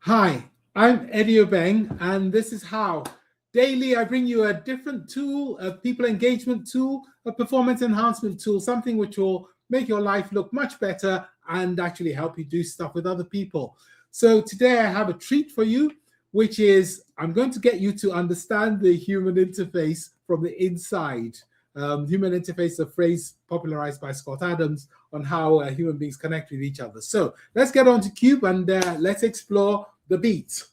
Hi, I'm Eddie Obeng, and this is how daily I bring you a different tool, a people engagement tool, a performance enhancement tool, something which will make your life look much better and actually help you do stuff with other people. So today I have a treat for you, which is I'm going to get you to understand the human interface from the inside. Human interface, a phrase popularized by Scott Adams on how human beings connect with each other. So let's get on to Cube and let's explore the beat.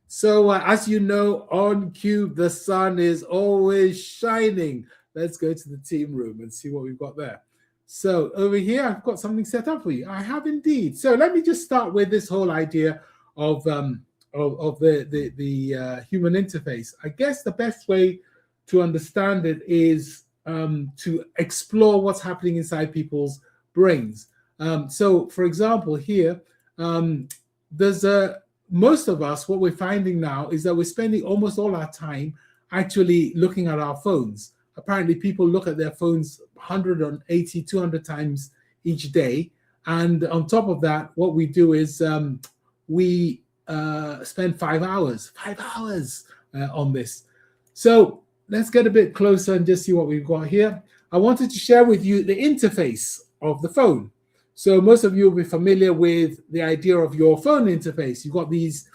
So as you know, on Cube, the sun is always shining. Let's go to the team room and see what we've got there. So over here, I've got something set up for you. I have indeed. So let me just start with this whole idea of the human interface. I guess the best way to understand it is to explore what's happening inside people's brains. So, for example, here, most of us, what we're finding now is that we're spending almost all our time actually looking at our phones. Apparently, people look at their phones 180, 200 times each day. And on top of that, what we do is we spend 5 hours on this. So let's get a bit closer and just see what we've got here. I wanted to share with you the interface of the phone. So most of you will be familiar with the idea of your phone interface. You've got these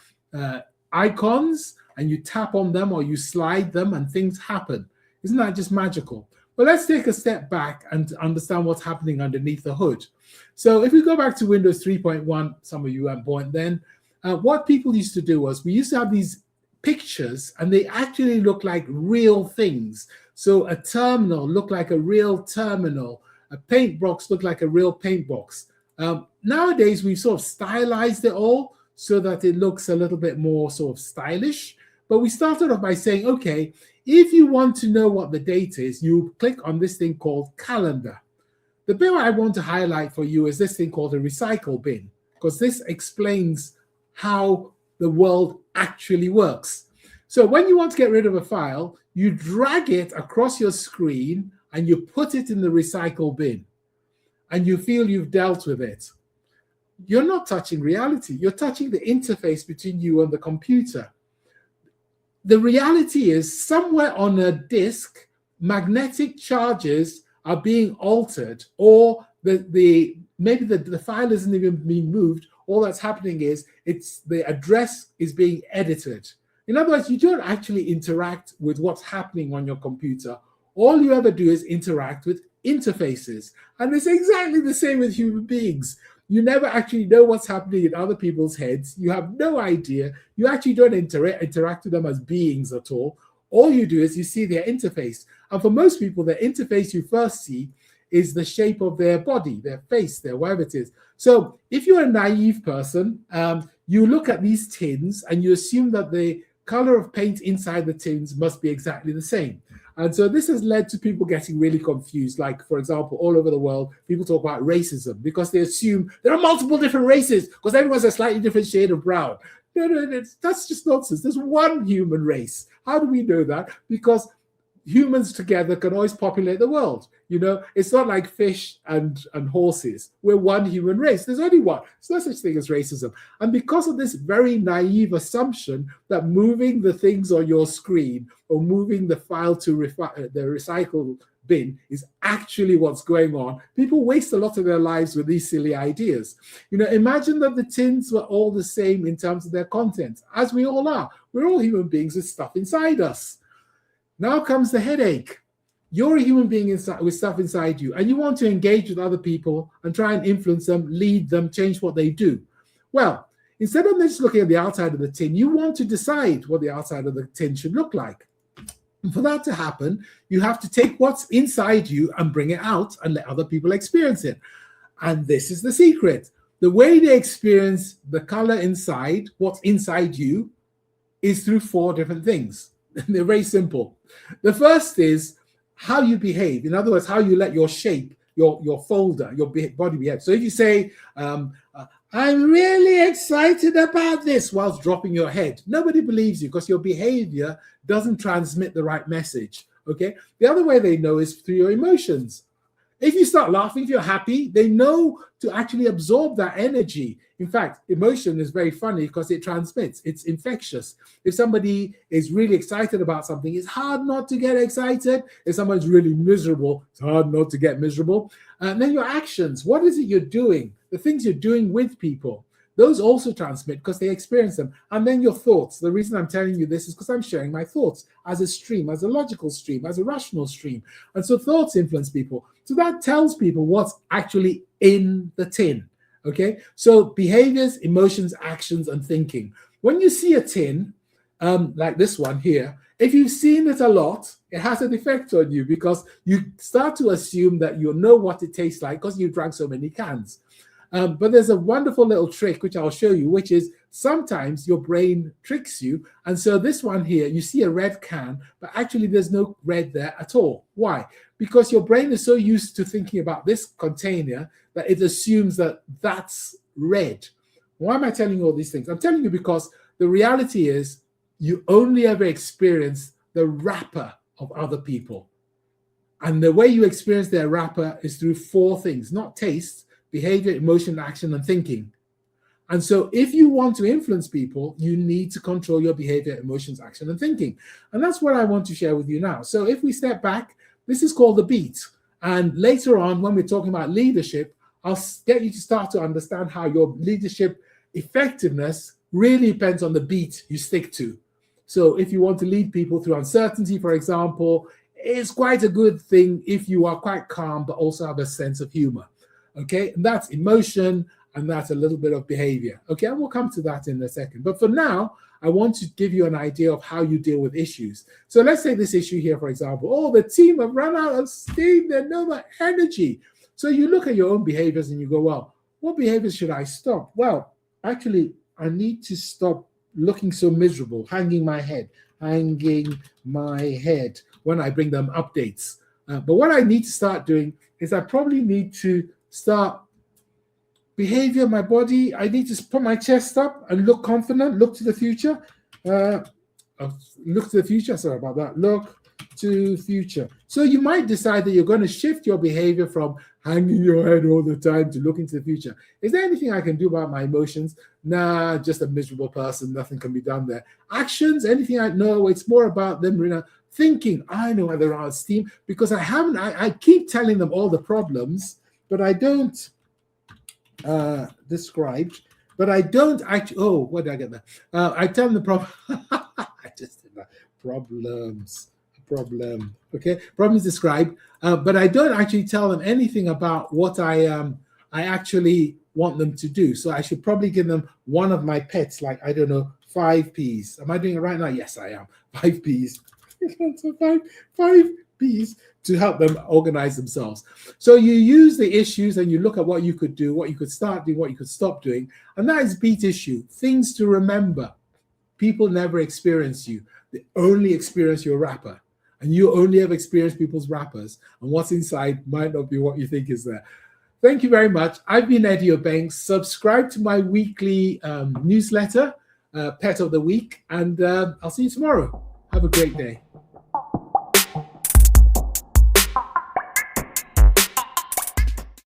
icons and you tap on them or you slide them and things happen. Isn't that just magical? But let's take a step back and understand what's happening underneath the hood. So if we go back to Windows 3.1, some of you weren't born then, what people used to do was we used to have these pictures and they actually look like real things. So a terminal looked like a real terminal. A paint box looked like a real paint box. Nowadays, we've sort of stylized it all so that it looks a little bit more sort of stylish. But we started off by saying, okay, if you want to know what the date is, you click on this thing called calendar. The bit I want to highlight for you is this thing called a recycle bin, because this explains how the world actually works. So when you want to get rid of a file, you drag it across your screen and you put it in the recycle bin and you feel you've dealt with it. You're not touching reality. You're touching the interface between you and the computer. The reality is somewhere on a disk, magnetic charges are being altered, or maybe the file isn't even being moved. All that's happening is the address is being edited. In other words, you don't actually interact with what's happening on your computer. All you ever do is interact with interfaces. And it's exactly the same with human beings. You never actually know what's happening in other people's heads. You have no idea. You actually don't interact with them as beings at all. All you do is you see their interface. And for most people, the interface you first see is the shape of their body, their face, their whatever it is. So if you're a naive person, you look at these tins and you assume that the color of paint inside the tins must be exactly the same. And so this has led to people getting really confused. Like, for example, all over the world, people talk about racism because they assume there are multiple different races because everyone's a slightly different shade of brown. No, that's just nonsense. There's one human race. How do we know that? Because humans together can always populate the world. You know, it's not like fish and horses. We're one human race. There's only one. There's no such thing as racism. And because of this very naive assumption that moving the things on your screen or moving the file to the recycle bin is actually what's going on, people waste a lot of their lives with these silly ideas. You know, imagine that the tins were all the same in terms of their content, as we all are. We're all human beings with stuff inside us. Now comes the headache. You're a human being with stuff inside you, and you want to engage with other people and try and influence them, lead them, change what they do. Well, instead of just looking at the outside of the tin, you want to decide what the outside of the tin should look like. And for that to happen, you have to take what's inside you and bring it out and let other people experience it. And this is the secret. The way they experience the color inside, what's inside you, is through 4 different things. They're very simple. The first is how you behave. In other words, how you let your shape, your folder, your body behave. So if you say, I'm really excited about this whilst dropping your head, nobody believes you because your behavior doesn't transmit the right message. Okay. The other way they know is through your emotions. If you start laughing, if you're happy, they know to actually absorb that energy. In fact, emotion is very funny because it transmits. It's infectious. If somebody is really excited about something, it's hard not to get excited. If someone's really miserable, it's hard not to get miserable. And then your actions, what is it you're doing? The things you're doing with people, those also transmit because they experience them. And then your thoughts. The reason I'm telling you this is because I'm sharing my thoughts as a stream, as a logical stream, as a rational stream. And so thoughts influence people. So that tells people what's actually in the tin. Okay, so behaviors, emotions, actions, and thinking. When you see a tin, like this one here, if you've seen it a lot, it has an effect on you because you start to assume that you know what it tastes like because you drank so many cans. But there's a wonderful little trick, which I'll show you, which is sometimes your brain tricks you. And so this one here, you see a red can, but actually there's no red there at all. Why? Because your brain is so used to thinking about this container that it assumes that that's red. Why am I telling you all these things? I'm telling you because the reality is you only ever experience the wrapper of other people. And the way you experience their wrapper is through four things, not taste, behavior, emotion, action, and thinking. And so if you want to influence people, you need to control your behavior, emotions, action, and thinking. And that's what I want to share with you now. So if we step back, this is called the beat. And later on, when we're talking about leadership, I'll get you to start to understand how your leadership effectiveness really depends on the beat you stick to. So if you want to lead people through uncertainty, for example, it's quite a good thing if you are quite calm, but also have a sense of humor. Okay, and that's emotion, and that's a little bit of behavior. Okay, and we'll come to that in a second. But for now, I want to give you an idea of how you deal with issues. So let's say this issue here, for example. Oh, the team have run out of steam, there's no more energy. So you look at your own behaviors and you go, well, what behaviors should I stop? Well, actually, I need to stop looking so miserable, hanging my head when I bring them updates. But what I need to start doing is I probably need to start behavior, my body. I need to put my chest up and look confident, look to the future. Look to the future. Sorry about that. Look to future. So you might decide that you're going to shift your behavior from hanging your head all the time to looking to the future. Is there anything I can do about my emotions? Nah, just a miserable person. Nothing can be done there. Actions, anything I know, it's more about them thinking. I know why they're out of steam because I keep telling them all the problems, but I don't describe, but I don't actually, oh, what did I get there? I tell them the problem. I just did that. Problem. Okay, problems described, but I don't actually tell them anything about what I actually want them to do. So I should probably give them one of my pets, like, I don't know, 5 Ps. Am I doing it right now? Yes, I am. 5 Ps. five Ps to help them organize themselves. So you use the issues and you look at what you could do, what you could start doing, what you could stop doing. And that is BeatIssue. Things to remember. People never experience you. They only experience your wrapper. And you only have experienced people's wrappers. And what's inside might not be what you think is there. Thank you very much. I've been Eddie Obanks. Subscribe to my weekly newsletter, Pet of the Week. And I'll see you tomorrow. Have a great day.